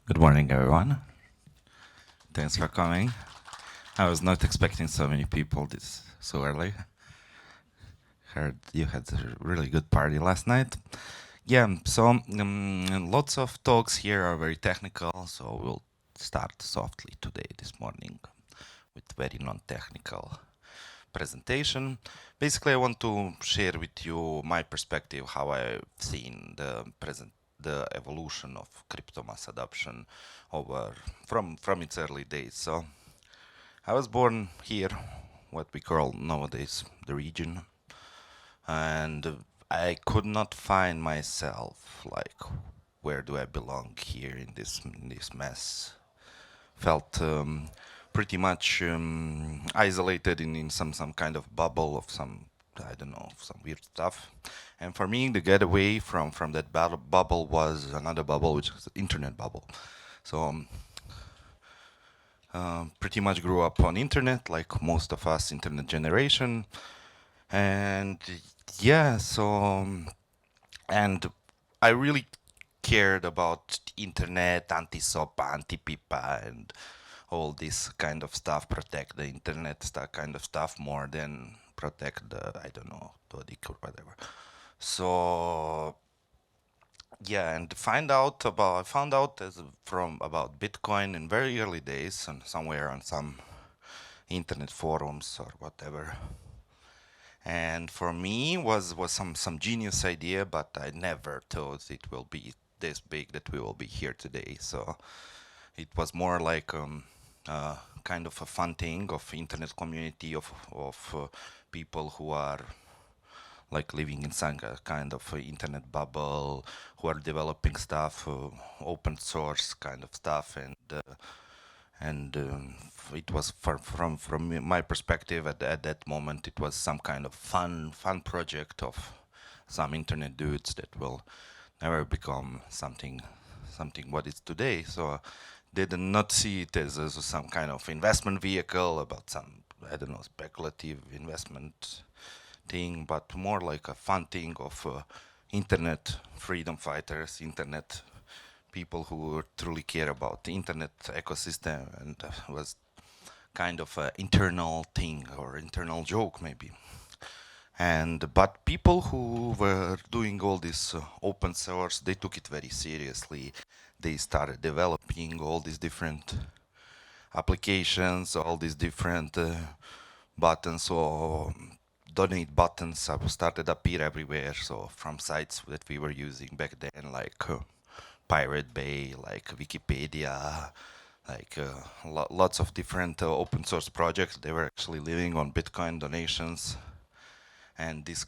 Good morning, everyone. Thanks for coming. I was not expecting so many people this so early. Heard you had a really good party last night. Yeah, so lots of talks here are very technical, so we'll start softly today, this morning, with very non-technical presentation. Basically, I want to share with you my perspective, how I've seen the evolution of crypto mass adoption over from its early days. So I was born here, what we call nowadays the region, and I could not find myself, like, where do I belong here in this mess. Felt pretty much isolated in some kind of bubble of some, I don't know, some weird stuff. And for me, the getaway from that bubble was another bubble, which is the internet bubble. So pretty much grew up on internet, like most of us, internet generation. And yeah, and I really cared about internet, anti-SOPA, anti-PIPA, and all this kind of stuff, protect the internet, that kind of stuff, more than protect the, I don't know, Todik or whatever. So yeah, and I found out from about Bitcoin in very early days, and somewhere on some internet forums or whatever. And for me was some genius idea, but I never thought it will be this big, that we will be here today. So it was more like kind of a fun thing of internet community of people who are like living in some kind of internet bubble, who are developing stuff, open source kind of stuff, and it was from my perspective at that moment, it was some kind of fun project of some internet dudes that will never become something what it's today. So they did not see it as some kind of investment vehicle about some, I don't know, speculative investment thing, but more like a fun thing of internet freedom fighters, internet people who truly care about the internet ecosystem, and was kind of an internal thing or internal joke maybe. And but people who were doing all this open source, they took it very seriously. They started developing all these different applications, all these different buttons. So donate buttons started appear everywhere. So from sites that we were using back then, like Pirate Bay, like Wikipedia, like lots of different open source projects. They were actually living on Bitcoin donations, and this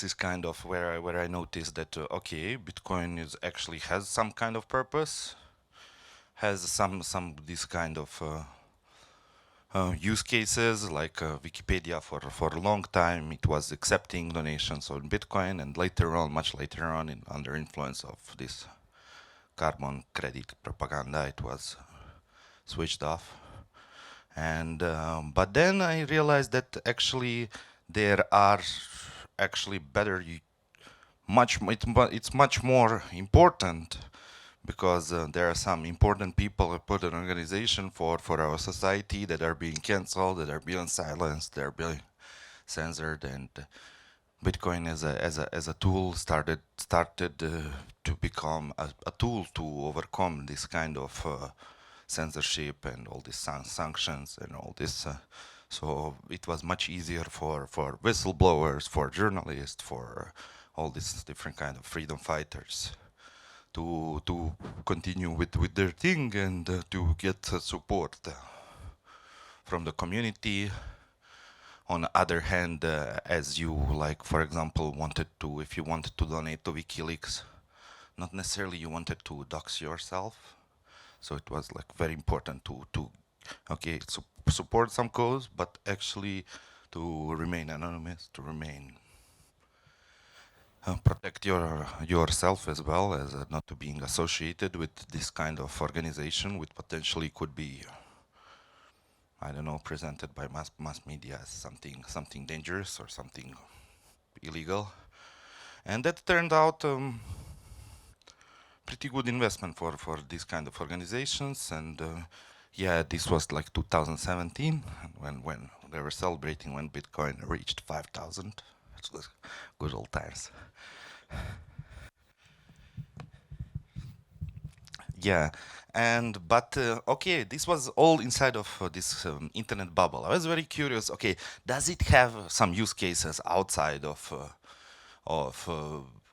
is kind of where I noticed that okay, Bitcoin is actually has some kind of purpose, has some this kind of use cases, like Wikipedia for a long time it was accepting donations on Bitcoin, and later on, much later on, under influence of this carbon credit propaganda, it was switched off. And but then I realized that actually there are actually better, it's much more important, because there are some important people who put an organization for our society that are being cancelled, that are being silenced, that are being censored, and Bitcoin as a tool started to become a tool to overcome this kind of censorship and all these sanctions and all this. So it was much easier for whistleblowers, for journalists, for all these different kind of freedom fighters to continue with their thing, and to get support from the community. On the other hand, as you, like, for example, if you wanted to donate to WikiLeaks, not necessarily you wanted to dox yourself. So it was like very important to okay, support some cause, but actually to remain anonymous, to remain protect yourself as well, as not to being associated with this kind of organization, which potentially could be, I don't know, presented by mass media as something dangerous or something illegal. And that turned out pretty good investment for these kind of organizations. And yeah, this was like 2017 when they were celebrating when Bitcoin reached 5,000. It was good old times. Yeah, and but okay, this was all inside of this internet bubble. I was very curious. Okay, does it have some use cases outside of uh,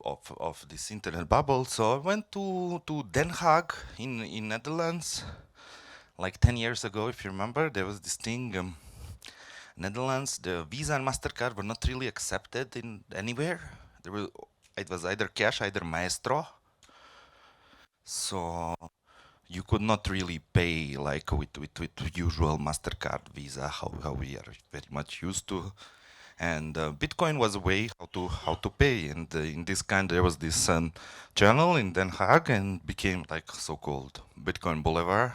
of this internet bubble? So I went to Den Haag in Netherlands like 10 years ago. If you remember, there was this thing. Netherlands, the Visa and Mastercard were not really accepted in anywhere. There were, it was either cash, either Maestro. So you could not really pay like with usual Mastercard, Visa, how we are very much used to. And Bitcoin was a way how to pay. And in this kind, there was this channel in Den Haag, and became like so-called Bitcoin Boulevard,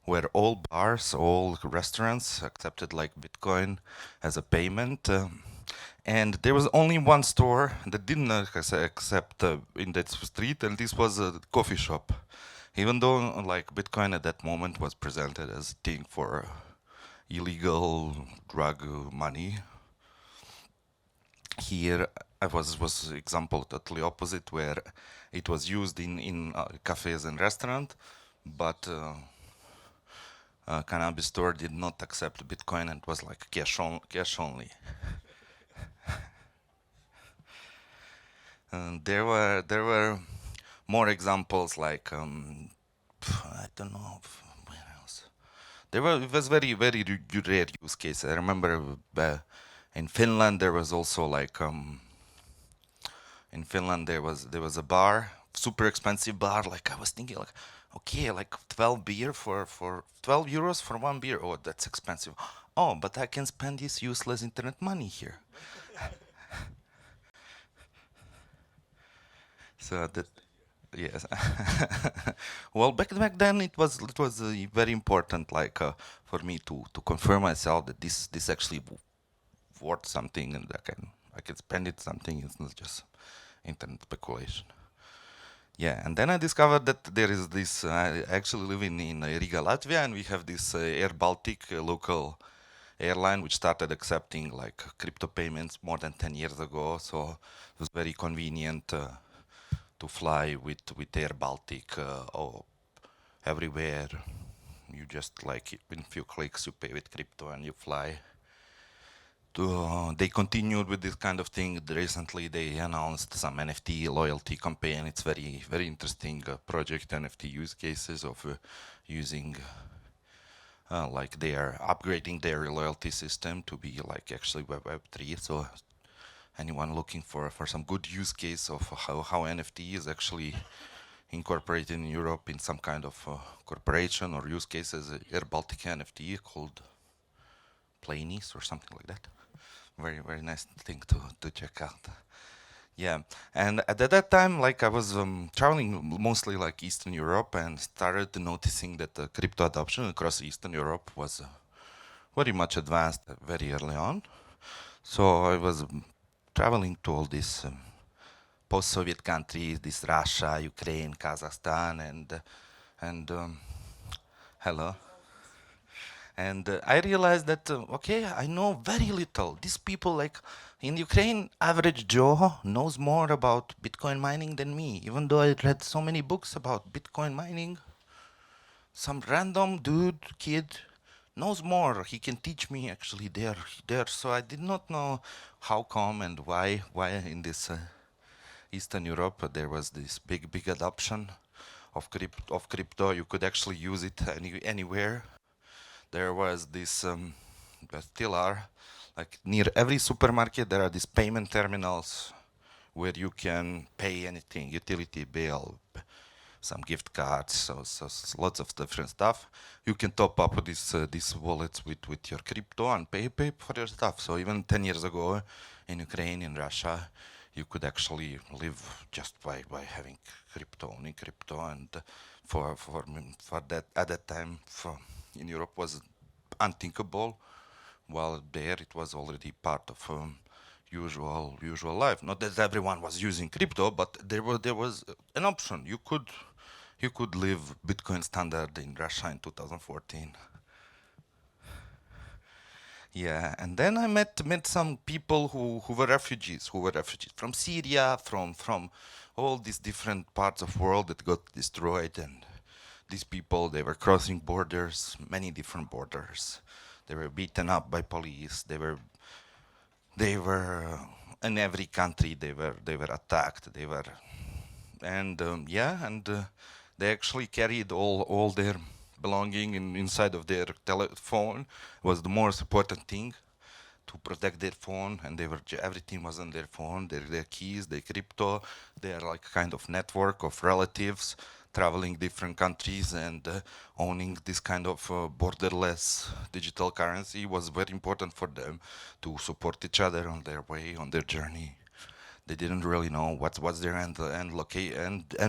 where all bars, all restaurants accepted like Bitcoin as a payment. And there was only one store that didn't accept in that street, and this was a coffee shop. Even though like Bitcoin at that moment was presented as a thing for illegal drug money, here I was example totally opposite, where it was used in cafes and restaurant, but cannabis store did not accept Bitcoin and was like cash only. And there were more examples like I don't know where else. It was very rare use case. I remember in Finland there was also like in Finland there was a bar, super expensive bar. Like I was thinking like, okay, like 12 beer for 12 euros for one beer. Oh, that's expensive. Oh, but I can spend this useless internet money here. So that yes. Well, back then it was very important, like for me to confirm myself that this actually worth something, and I can spend it something. It's not just internet speculation. Yeah, and then I discovered that there is this. I actually live in Riga, Latvia, and we have this Air Baltic local airline which started accepting like crypto payments more than 10 years ago. So it was very convenient to fly with Air Baltic everywhere. You just like in a few clicks you pay with crypto and you fly. They continued with this kind of thing. Recently, they announced some NFT loyalty campaign. It's very interesting project, NFT use cases of using like they are upgrading their loyalty system to be like actually Web3. So anyone looking for some good use case of how NFT is actually incorporated in Europe in some kind of corporation or use cases, Air Baltic NFT called Planis or something like that. Very nice thing to check out. Yeah, and at that time, like I was traveling mostly like Eastern Europe, and started noticing that the crypto adoption across Eastern Europe was very much advanced very early on. So I was traveling to all these post-Soviet countries, this Russia, Ukraine, Kazakhstan, and hello. And I realized that okay, I know very little. These people, like in Ukraine, average Joe knows more about Bitcoin mining than me. Even though I read so many books about Bitcoin mining, some random dude kid knows more. He can teach me actually there. So I did not know how come and why in this Eastern Europe there was this big adoption of crypto. You could actually use it anywhere. There was this, there still are, like near every supermarket, there are these payment terminals where you can pay anything, utility bill, some gift cards, so lots of different stuff. You can top up these wallets with your crypto and pay for your stuff. So even 10 years ago, in Ukraine, in Russia, you could actually live just by having crypto, owning crypto, and for that at that time in Europe was unthinkable. While there it was already part of usual life. Not that everyone was using crypto, but there was an option. You could live Bitcoin standard in Russia in 2014. Yeah, and then I met some people who were refugees from Syria, from all these different parts of world that got destroyed, and these people, they were crossing borders, many different borders. They were beaten up by police. They were in every country. They were attacked. And they actually carried all their belonging inside of their telephone. Was the most important thing to protect their phone, and everything was on their phone, their keys, their crypto, their like kind of network of relatives traveling different countries, and owning this kind of borderless digital currency was very important for them to support each other on their way, on their journey. They didn't really know what's their end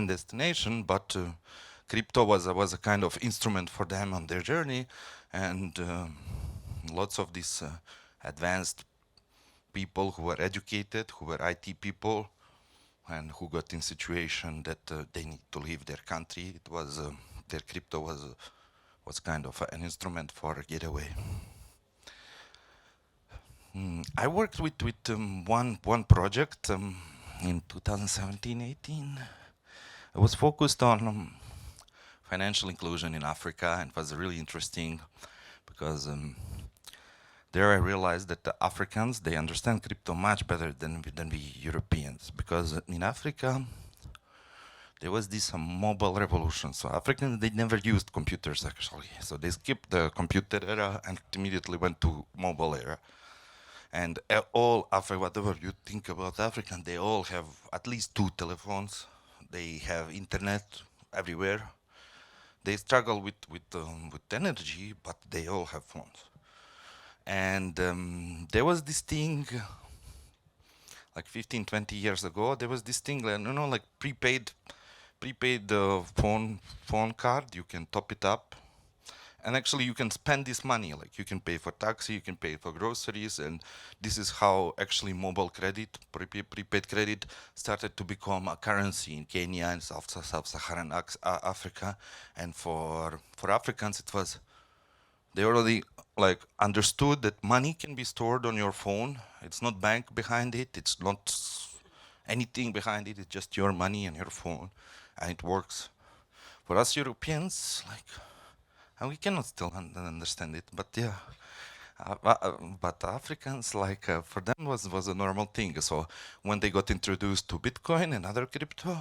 destination, but crypto was a kind of instrument for them on their journey, and lots of these advanced people who were educated, who were IT people, and who got in situation that they need to leave their country. It was their crypto was kind of an instrument for a getaway. I worked with one project in 2017-18. It was focused on financial inclusion in Africa, and it was really interesting because there I realized that the Africans, they understand crypto much better than we Europeans, because in Africa there was this mobile revolution. So Africans, they never used computers actually. So they skipped the computer era and immediately went to mobile era. And all Africa, whatever you think about African, they all have at least two telephones. They have internet everywhere. They struggle with energy, but they all have phones. And there was this thing like 15, 20 years ago. There was this thing, like prepaid phone card. You can top it up, and actually you can spend this money. Like you can pay for taxi, you can pay for groceries, and this is how actually mobile credit, prepaid credit, started to become a currency in Kenya and Sub-Saharan Africa. And for Africans, they already like understood that money can be stored on your phone. It's not bank behind it. It's not anything behind it. It's just your money and your phone, and it works. For us Europeans, like, and we cannot still understand it, but yeah. But Africans, like, for them was a normal thing. So when they got introduced to Bitcoin and other crypto,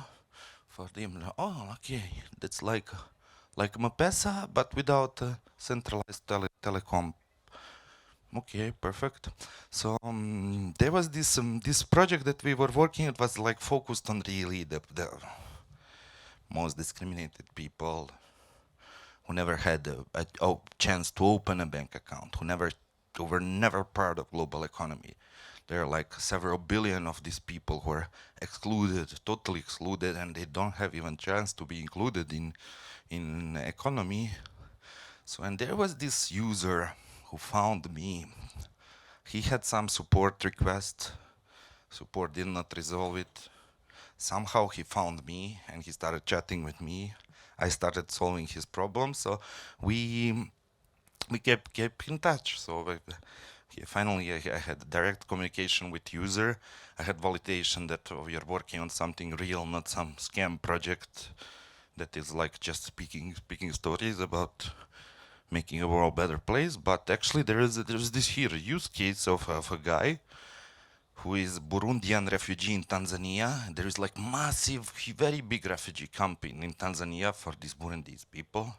for them, oh, okay, that's like M-Pesa, but without centralized telecom. Okay, perfect. So there was this project that we were working. It was like focused on really the most discriminated people who never had a chance to open a bank account, who were never part of global economy. There are like several billion of these people who are excluded, totally excluded, and they don't have even chance to be included in economy. So, and there was this user who found me. He had some support request. Support did not resolve it. Somehow he found me and he started chatting with me. I started solving his problem. So we kept in touch. So finally I had direct communication with user. I had validation that we are working on something real, not some scam project that is like just speaking stories about making a world better place. But actually there's this here use case of a guy who is Burundian refugee in Tanzania. There is like massive, very big refugee camp in Tanzania for these Burundi's people,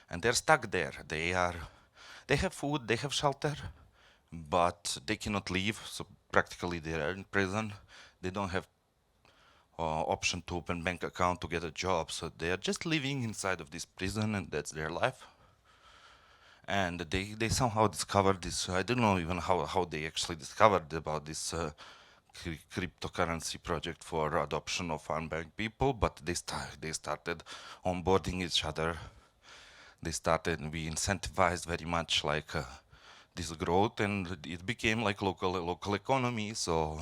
and they're stuck there. They have food, they have shelter, but they cannot leave. So practically they are in prison. They don't have option to open bank account to get a job. So they are just living inside of this prison, and that's their life. And they somehow discovered this. I don't know even how they actually discovered about this cryptocurrency project for adoption of unbanked people, but they started onboarding each other. We incentivized very much like this growth, and it became like local economy. So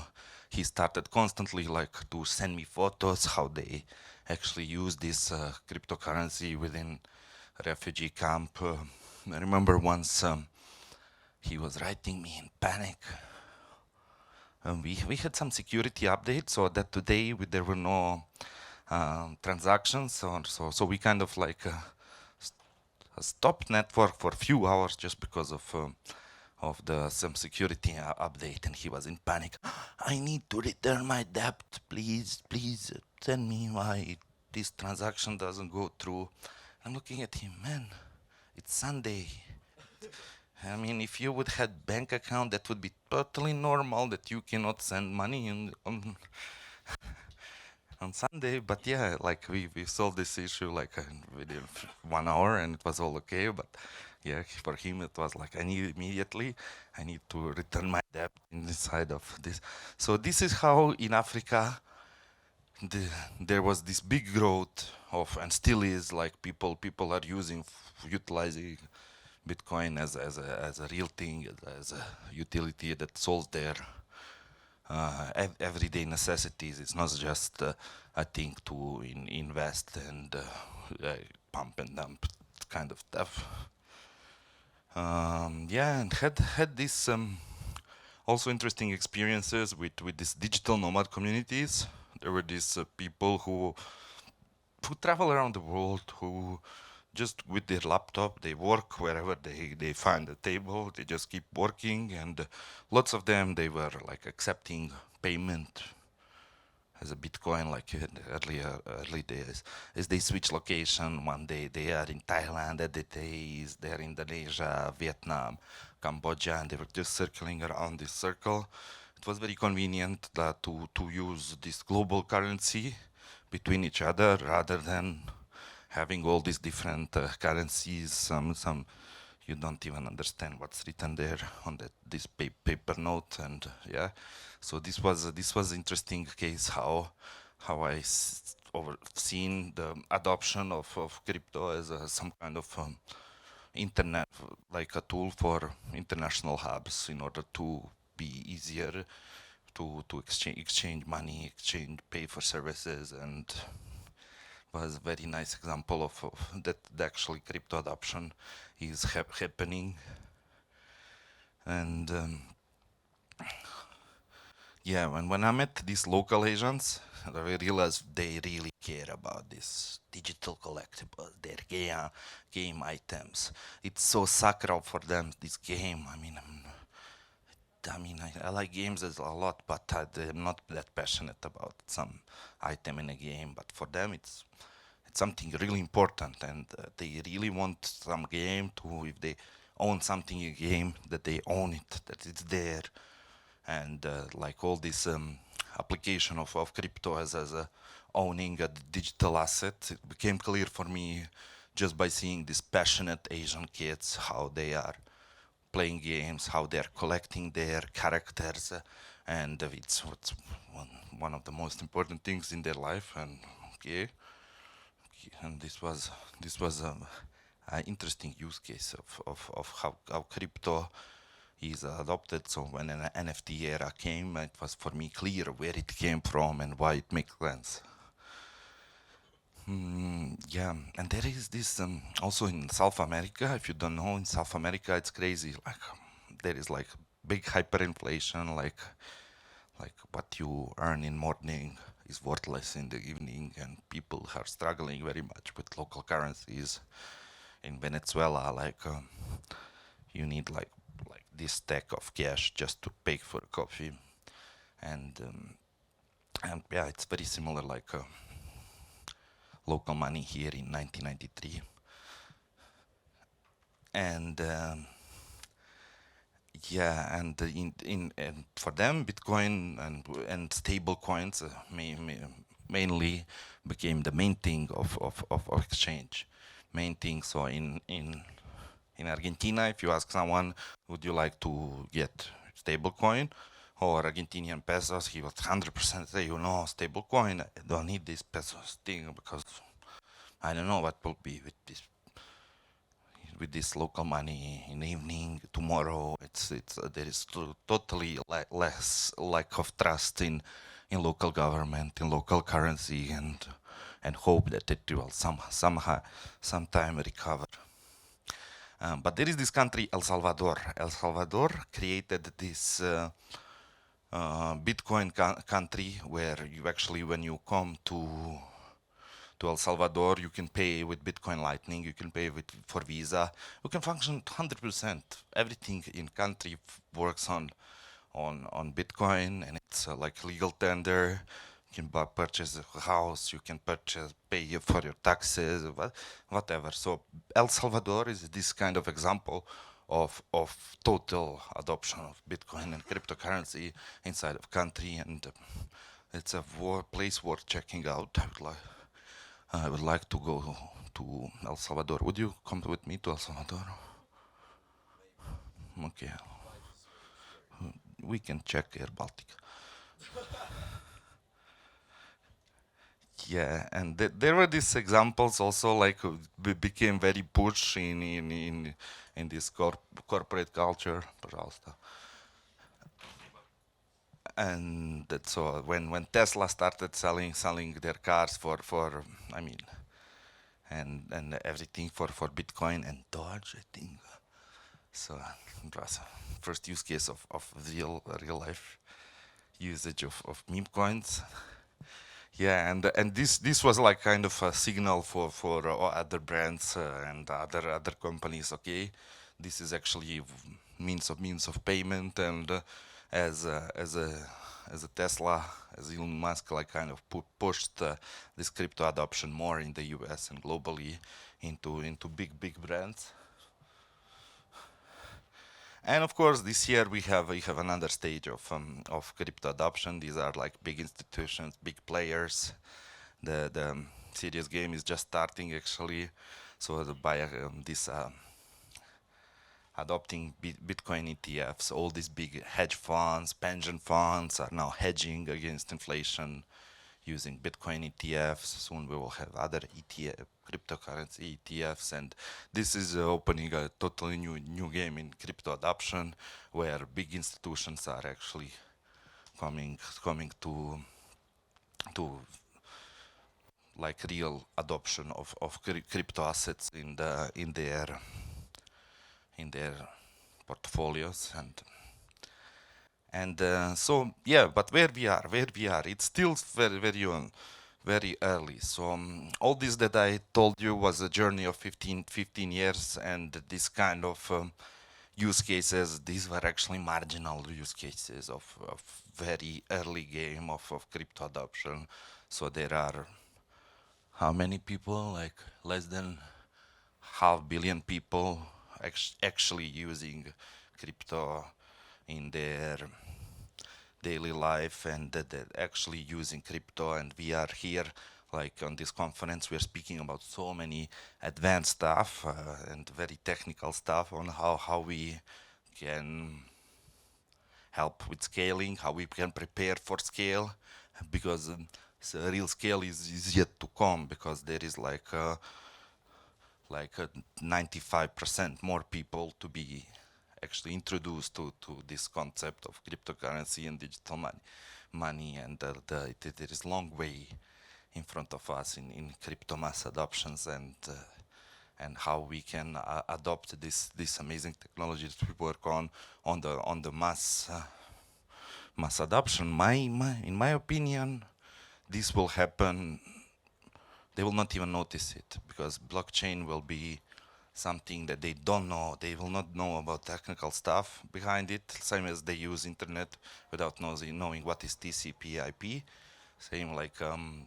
he started constantly like to send me photos how they actually use this cryptocurrency within refugee camp. I remember once he was writing me in panic. We had some security updates, so that today there were no transactions, so we kind of like stopped network for a few hours just because of the some security update, and he was in panic. I need to return my debt, please tell me why this transaction doesn't go through. I'm looking at him, man. It's Sunday. I mean, if you would have bank account, that would be totally normal that you cannot send money on Sunday. But yeah, like we solved this issue like within 1 hour, and it was all okay. But yeah, for him it was like I need to return my debt inside of this. So this is how in Africa the, there was this big growth of, and still is, like people are utilizing Bitcoin as a real thing, as a utility that solves their everyday necessities. It's not just a thing to invest and pump and dump kind of stuff. Yeah, and had this also interesting experiences with these digital nomad communities. There were these people who travel around the world, who just with their laptop they work wherever they find a table, they just keep working, and lots of them they were like accepting payment as a Bitcoin, like in the early days. As they switch location, one day they are in Thailand, other day is they're in Indonesia, Vietnam, Cambodia, and they were just circling around this circle. It was very convenient that to use this global currency between each other rather than having all these different currencies. Some you don't even understand what's written there on this paper note, and yeah. So this was interesting case how seen the adoption of crypto as some kind of internet, like a tool for international hubs in order to be easier to exchange money, exchange pay for services, and was a very nice example of that actually crypto adoption is happening. And yeah, when I met these local Asians, I realized they really care about this digital collectibles, their game items. It's so sacral for them, this game. I like games a lot, but I'm not that passionate about some item in a game. But for them, it's something really important, and they really want some game to, if they own something in a game, that they own it, that it's there. And like all this application of crypto as a owning a digital asset, it became clear for me just by seeing these passionate Asian kids, how they are playing games, how they're collecting their characters, and it's one of the most important things in their life. And okay, and this was an interesting use case of how crypto is adopted. So when an NFT era came, it was for me clear where it came from and why it makes sense. Yeah, and there is this also in South America. If you don't know, in South America, it's crazy. Like there is like big hyperinflation. Like what you earn in morning is worthless in the evening, and people are struggling very much with local currencies. In Venezuela, like you need like this stack of cash just to pay for coffee, and yeah, it's very similar like local money here in 1993. And yeah, and and for them, Bitcoin and stable coins mainly became the main thing of exchange, main thing. So in Argentina, if you ask someone, would you like to get stable coin or Argentinian pesos, he would 100% say, you know, stable coin. I don't need this pesos thing because I don't know what will be with this with this local money in the evening. Tomorrow, there is totally less lack of trust in local government, in local currency, and hope that it will sometime recover. But there is this country, El Salvador. El Salvador created this Bitcoin country where you actually, when you come to El Salvador, you can pay with Bitcoin Lightning, you can pay with for Visa, you can function 100%. Everything in country works on Bitcoin, and it's like legal tender. You can purchase a house, you can pay for your taxes, whatever. So El Salvador is this kind of example of total adoption of Bitcoin and cryptocurrency inside of country, and it's a place worth checking out. I would like to go to El Salvador. Would you come with me to El Salvador? Okay, we can check Air Baltic. Yeah, and there were these examples also, like became very push in this corporate culture, пожалуйста. And that, so when Tesla started selling their cars for I mean, and everything for Bitcoin and Dodge, I think. So it was first use case of real life usage of meme coins. Yeah, and this was like kind of a signal for other brands and other companies. Okay, this is actually means of payment, and as a, as a as a Tesla, as Elon Musk, like kind of pushed this crypto adoption more in the U.S. and globally into big brands. And of course, this year we have another stage of crypto adoption. These are like big institutions, big players. The serious game is just starting actually. So by this adopting Bitcoin ETFs, all these big hedge funds, pension funds are now hedging against inflation using Bitcoin ETFs. Soon we will have other ETF, cryptocurrency ETFs, and this is opening a totally new game in crypto adoption, where big institutions are actually coming to like real adoption of crypto assets in their portfolios. And so yeah, but where we are, it's still very early. So all this that I told you was a journey of 15 years, and this kind of use cases, these were actually marginal use cases of very early game of crypto adoption. So there are how many people, like less than half billion people actually using crypto in their daily life, and that they're actually using crypto. And we are here, like on this conference, we're speaking about so many advanced stuff and very technical stuff on how we can help with scaling, how we can prepare for scale, because real scale is yet to come, because there is like 95% more people to be actually introduced to this concept of cryptocurrency and digital money, and there is long way in front of us in crypto mass adoptions, and how we can adopt this amazing technology that we work on the mass adoption. In my opinion, this will happen. They will not even notice it, because blockchain will be something that they don't know. They will not know about technical stuff behind it, same as they use internet without knowing what is TCP/IP. Same like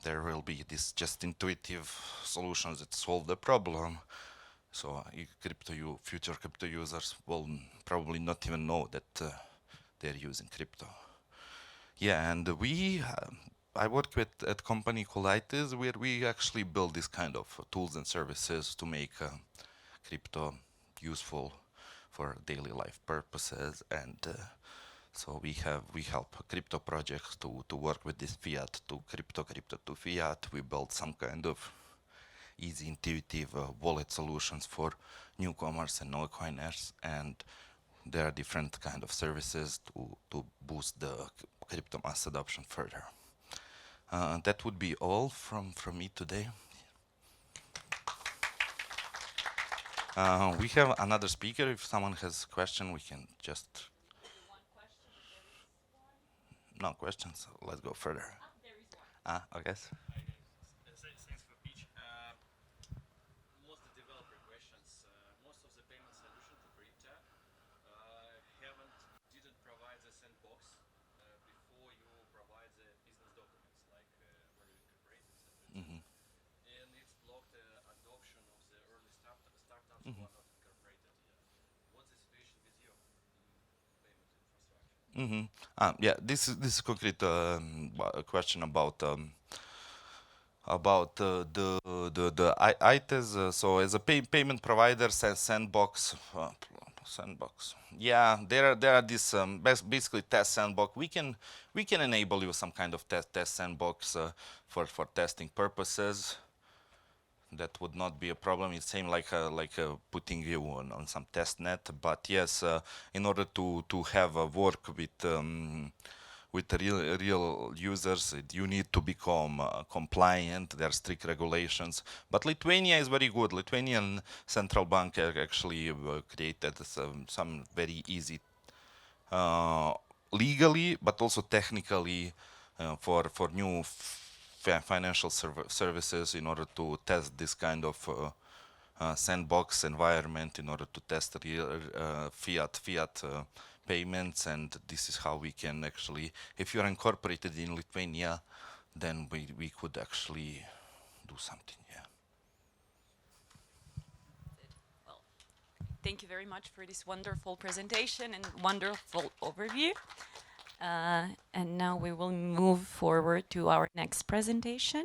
there will be this just intuitive solutions that solve the problem. So future crypto users will probably not even know that they're using crypto. Yeah, and I work with at company called ITIS, where we actually build this kind of tools and services to make crypto useful for daily life purposes. And so we help crypto projects to work with this fiat to crypto to fiat. We build some kind of easy, intuitive wallet solutions for newcomers and no-coiners, and there are different kind of services to boost the crypto mass adoption further. That would be all from me today. We have another speaker. If someone has a question, we can just... No questions. Let's go further. Okay. Thanks for pitch. Most the developer questions. Most of the payment solution to crypto didn't provide the sandbox before you provide the business documents, like where you incorporate, etc. Mhm. And it's blocked adoption of the early startups who Mhm. are not incorporated yet. What's the situation with your payment infrastructure? Mm-hmm. Yeah, this is concrete a question about the ITES. So as a payment provider, sandbox. Sandbox. Yeah, there are these basically test sandbox. We can enable you some kind of test sandbox for testing purposes. That would not be a problem. It's same like putting you on some test net. But yes, in order to have a work with the real users, you need to become compliant. There are strict regulations. But Lithuania is very good. Lithuanian central bank actually created some very easy uh, legally, but also technically for new financial services in order to test this kind of sandbox environment in order to test real fiat payments, and this is how we can actually, if you're incorporated in Lithuania, then we could actually do something. Yeah. Well, thank you very much for this wonderful presentation and wonderful overview. And now we will move forward to our next presentation.